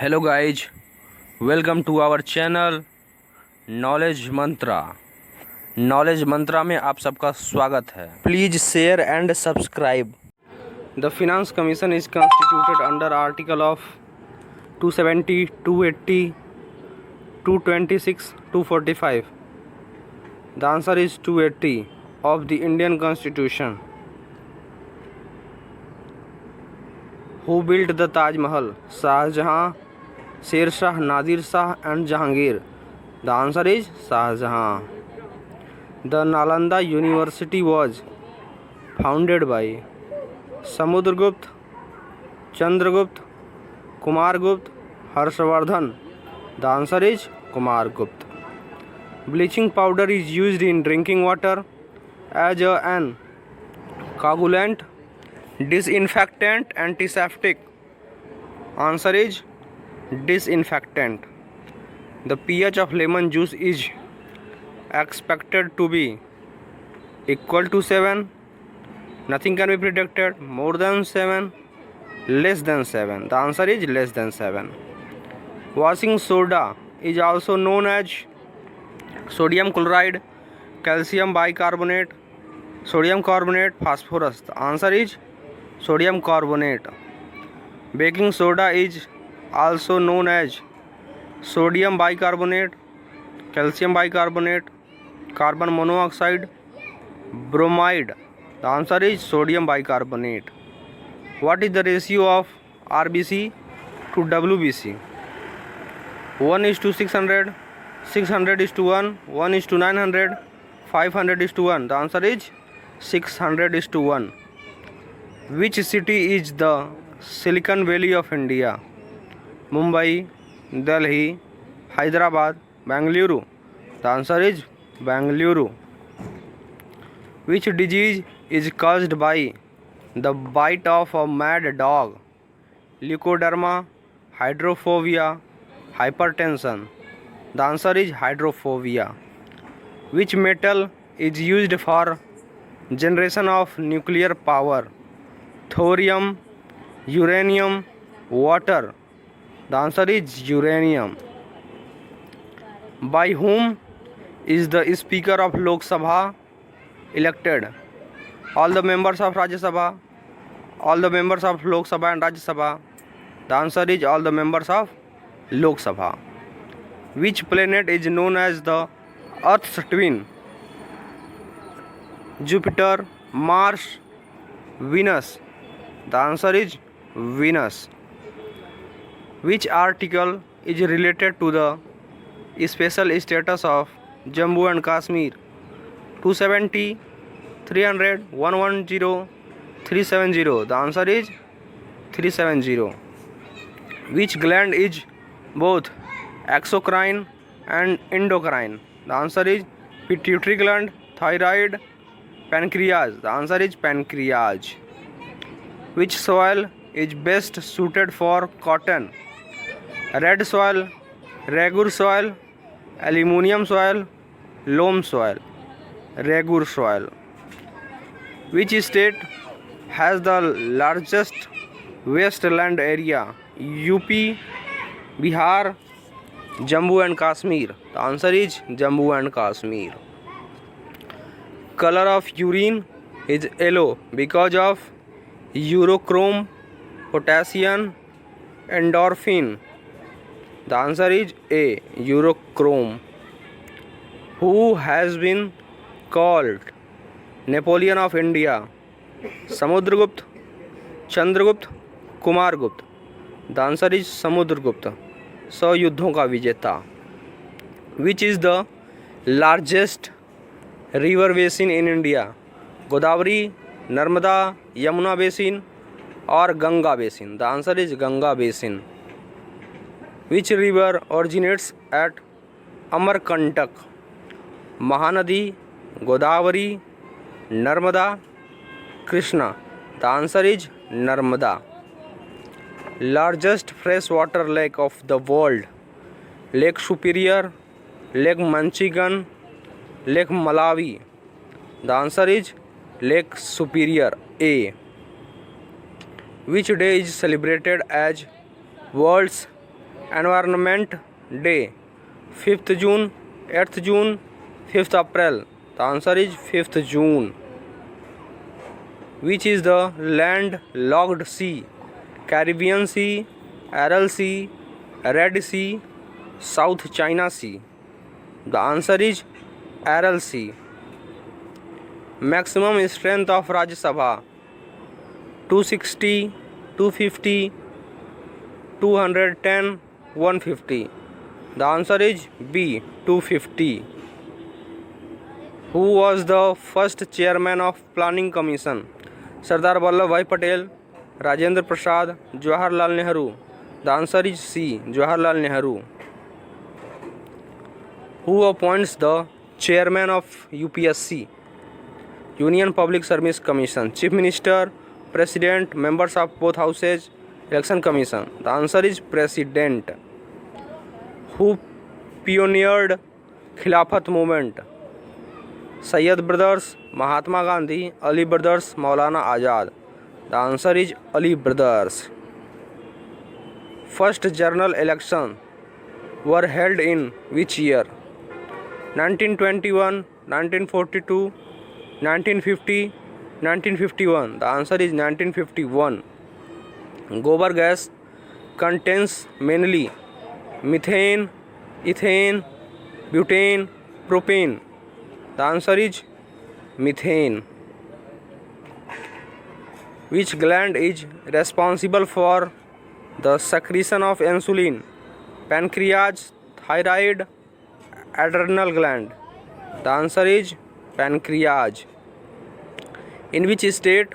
Hello guys, welcome to our channel knowledge Mantra. Knowledge Mantra में आप सबका स्वागत है। Please share and subscribe. The finance commission is constituted under article of 270, 280, 226, 245. The answer is 280 of the Indian Constitution. Who built the Taj Mahal? Shahjahan, Sher Shah, Nadir Shah and Jahangir. The answer is Shahjahan. The Nalanda University was founded by Samudragupta, Chandragupta, Kumargupta, Harshvardhan. The answer is Kumargupta. Bleaching powder is used in drinking water as an coagulant, disinfectant, antiseptic. Answer is disinfectant. The pH of lemon juice is expected to be equal to 7. Nothing can be predicted. More than 7, less than 7. The answer is less than 7. Washing soda is also known as sodium chloride, calcium bicarbonate, sodium carbonate, phosphorus. The answer is sodium carbonate. Baking soda is also known as sodium bicarbonate, calcium bicarbonate, carbon monoxide, bromide. The answer is sodium bicarbonate. What is the ratio of RBC to WBC? 1 is to 600, 600 is to 1, 1 is to 900, 500 is to 1. The answer is 600 is to 1. Which city is the Silicon Valley of India? Mumbai, Delhi, Hyderabad, Bengaluru. The answer is Bengaluru. Which disease is caused by the bite of a mad dog? Leukoderma, hydrophobia, hypertension. The answer is hydrophobia. Which metal is used for generation of nuclear power? Thorium, uranium, water. The answer is uranium. By whom is the Speaker of Lok Sabha elected? All the members of Rajya Sabha, all the members of Lok Sabha and Rajya Sabha. The answer is all the members of Lok Sabha. Which planet is known as the Earth's twin? Jupiter, Mars, Venus. The answer is Venus. Which article is related to the special status of Jammu and Kashmir? 270, 300, 110, 370. The answer is 370. Which gland is both exocrine and endocrine? The answer is pituitary gland, thyroid, pancreas. The answer is pancreas. Which soil is best suited for cotton? Red soil, Ragur soil, aluminium soil, loam soil. Ragur soil. Which state has the largest wasteland area? UP, Bihar, Jammu and Kashmir. The answer is Jammu and Kashmir. Color of urine is yellow because of urochrome, potassium, endorphin. The answer is A, urochrome. Who has been called Napoleon of India? Samudragupta, Chandragupta, Kumargupta. The answer is Samudragupta, 100 युद्धों का विजेता. Which is the largest river basin in India? Godavari, Narmada, Yamuna basin or Ganga basin? The answer is Ganga basin. Which river originates at Amarkantak? Mahanadi, Godavari, Narmada, Krishna. The answer is Narmada. Largest freshwater lake of the world? Lake Superior, Lake Manchigan, Lake Malawi. The answer is Lake Superior, A. Which day is celebrated as World's Environment Day? 5th June, 8th June, 5th April? The answer is 5th June. Which is the landlocked sea? Caribbean Sea, Aral Sea, Red Sea, South China Sea? The answer is Aral Sea. Maximum strength of Rajya Sabha? 260, 250, 210, 150? The answer is B, 250. Who was the first chairman of Planning Commission? Sardar Vallabhbhai Patel, Rajendra Prasad, Jawaharlal Nehru? The answer is C, Jawaharlal Nehru. Who appoints the chairman of UPSC? Union Public Service Commission? Chief Minister, President, members of both houses, Election Commission? The answer is President. Who pioneered Khilafat movement? Sayyid brothers, Mahatma Gandhi, Ali brothers, Maulana Azad? The answer is Ali brothers. First general election were held in which year? 1921, 1942, 1950, 1951? The answer is 1951. Gobar gas contains mainly methane, ethane, butane, propane? The answer is methane. Which gland is responsible for the secretion of insulin? Pancreas, thyroid, adrenal gland? The answer is pancreas. In which state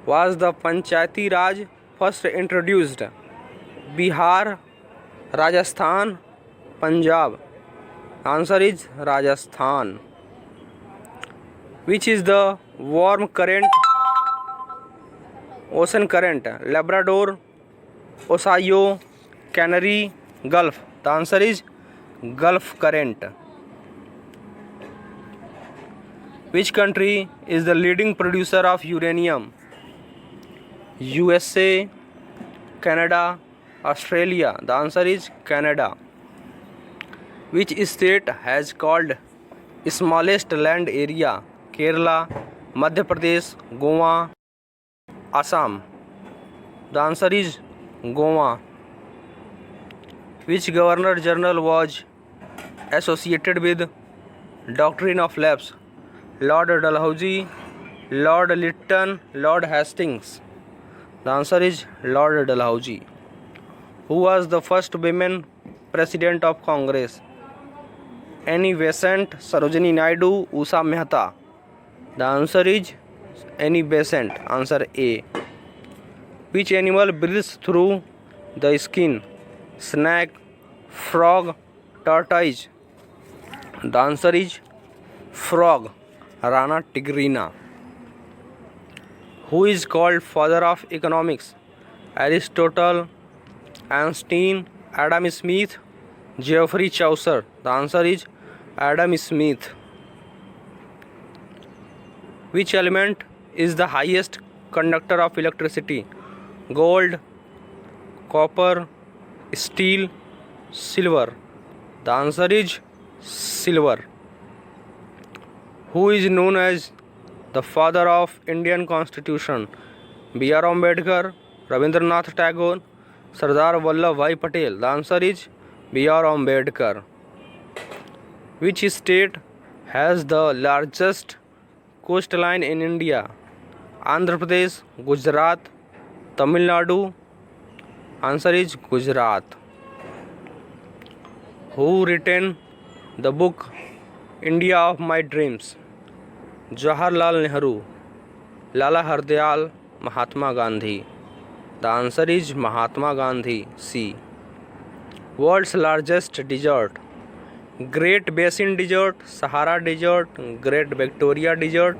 was the Panchayati Raj first introduced? Bihar, Rajasthan, Punjab? Answer is Rajasthan. Which is the warm current, ocean current? Labrador, Ohio, Canary, Gulf? The answer is Gulf current. Which country is the leading producer of uranium? USA, Canada, Australia? The answer is Canada. Which state has called smallest land area? Kerala, Madhya Pradesh, Goa, Assam? The answer is Goa. Which Governor General was associated with doctrine of lapse? Lord Dalhousie, Lord Lytton, Lord Hastings? The answer is Lord Dalhousie. Who was the first women president of Congress? Annie Besant, Sarojini Naidu, Usha Mehta? The answer is Annie Besant. Answer A. Which animal breathes through the skin? Snake, frog, tortoise? The answer is frog. Rana tigrina. Who is called father of economics? Aristotle, Einstein, Adam Smith, Geoffrey Chaucer? The answer is Adam Smith. Which element is the highest conductor of electricity? Gold, copper, steel, silver? The answer is silver. Who is known as the father of Indian Constitution? B.R. Ambedkar, Rabindranath Tagore, Sardar Vallabhbhai Patel? The answer is B.R. Ambedkar. Which state has the largest coastline in India? Andhra Pradesh, Gujarat, Tamil Nadu? Answer is Gujarat. Who written the book India of My Dreams? Jawaharlal Nehru, Lala Hardayal, Mahatma Gandhi? The answer is Mahatma Gandhi. C. World's largest desert? Great Basin Desert, Sahara Desert, Great Victoria Desert,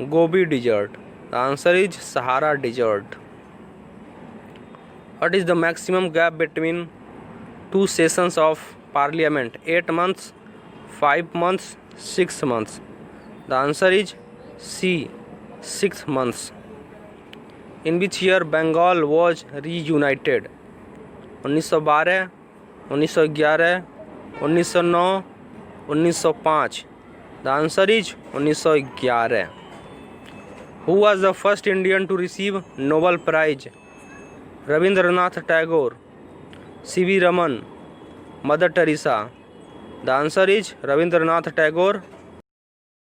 Gobi Desert? The answer is Sahara Desert. What is the maximum gap between two sessions of Parliament? 8 months, 5 months, 6 months? The answer is C, 6 months. In which year Bengal was reunited? 1912, 1911, 1909, 1905. The answer is 1911. Who was the first Indian to receive Nobel Prize? Rabindranath Tagore, C.V. Raman, Mother Teresa. The answer is Rabindranath Tagore,